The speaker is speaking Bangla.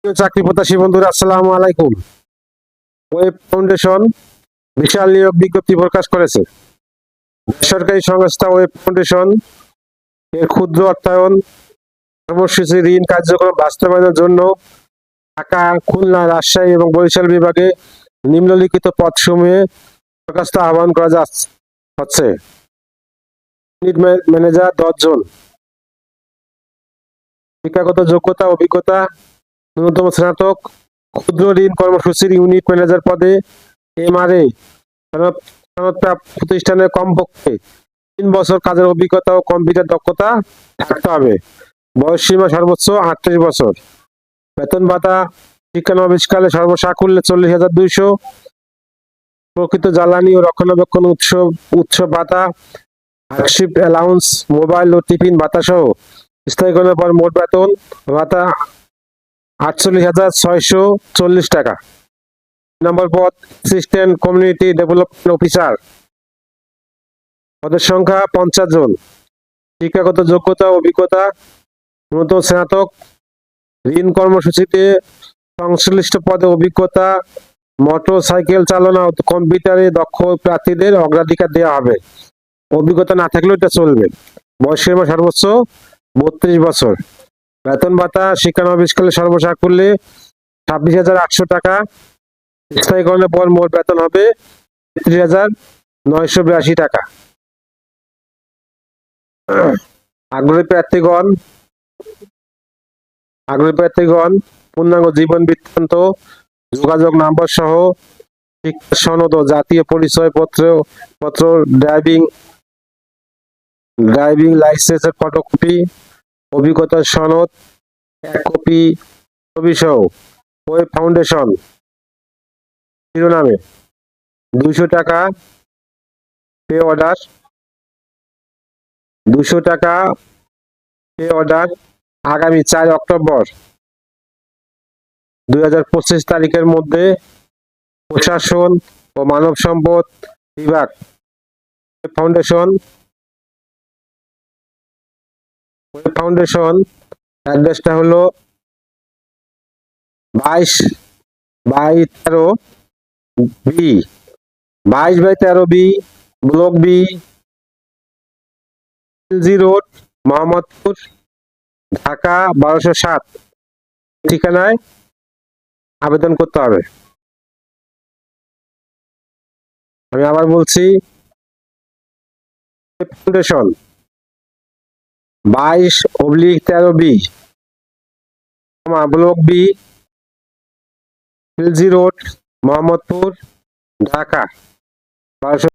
চাকরি প্রত্যাশী বন্ধুরা, আসসালামু আলাইকুম। ওয়েব ফাউন্ডেশন বিশাল নিয়োগ বিজ্ঞপ্তি প্রকাশ করেছে। বেসরকারি সংস্থা ওয়েব ফাউন্ডেশন এর ক্ষুদ্র অর্থায়ন কর্মসূচি ঋণ কার্যক্রম বাস্তবায়নের জন্য ঢাকা, খুলনা, রাজশাহী এবং বরিশাল বিভাগে নিম্নলিখিত পদসমূহে দরখাস্ত আহ্বান করা হচ্ছে। ইউনিট ম্যানেজার 10 জন। শিক্ষাগত যোগ্যতা অভিজ্ঞতা ন্যূনতম স্নাতক। ক্ষুদ্র ঋণ কর্মসূচির ইউনিট ম্যানেজার পদে MRA সনদপ্রাপ্ত প্রতিষ্ঠানে কমপক্ষে 3 বছর কাজের অভিজ্ঞতা ও কম্পিউটার দক্ষতা থাকতে হবে। বয়সসীমা সর্বোচ্চ 38 বছর। বেতন ভাতা শিক্ষানবিশকালে সর্বসাকুল্যে 40,200। প্রকৃত জ্বালানি ও রক্ষণাবেক্ষণ উৎসব ভাতা, হার্ডশিপ অ্যালাউন্স, মোবাইল ও টিফিন ভাতা সহ স্থায়ীকরণের পর মোট বেতন ভাতা 48,640 টাকা। নম্বর পদ অ্যাসিস্ট্যান্ট কমিউনিটি ডেভেলপমেন্ট অফিসার। পদের সংখ্যা 50 জন। শিক্ষাগত যোগ্যতা অভিজ্ঞতা ন্যূনতম স্নাতক। ঋণ কর্মসূচিতে সংশ্লিষ্ট পদে অভিজ্ঞতা, মোটর সাইকেল চালনা ও কম্পিউটারে দক্ষ প্রার্থীদের অগ্রাধিকার দেওয়া হবে। অভিজ্ঞতা না থাকলেও এটা চলবে। বয়সসীমা সর্বোচ্চ 32 বছর। বেতন ভাতা শিক্ষানবিশকালে সর্বসাকুল্যে 26,800 টাকা। স্থায়ীকরণের পর মোট বেতন হবে 33,982 টাকা। আগ্রহী প্রার্থীগণ পূর্ণাঙ্গ জীবন বৃত্তান্ত, যোগাযোগ নাম্বার সহ শিক্ষা সনদ ও জাতীয় পরিচয় পত্র, ড্রাইভিং লাইসেন্সের ফটোকপি, অভিজ্ঞতার সনদ 1 কপি, ছবি সহ ওয়েব ফাউন্ডেশন শিরোনামে 200 টাকা পে অর্ডার 200 টাকা পে অর্ডার আগামী 4 অক্টোবর 2025 তারিখের মধ্যে প্রশাসন ও মানব সম্পদ বিভাগ ফাউন্ডেশন অ্যাড্রেসটা হলো 22/13B block B, LG road, Mohammadpur, Dhaka 1207 ঠিকানায় আবেদন করতে হবে। আমি আবার বলছি, foundation 22/13B block B, LG road, Mohammadpur, Dhaka 1207।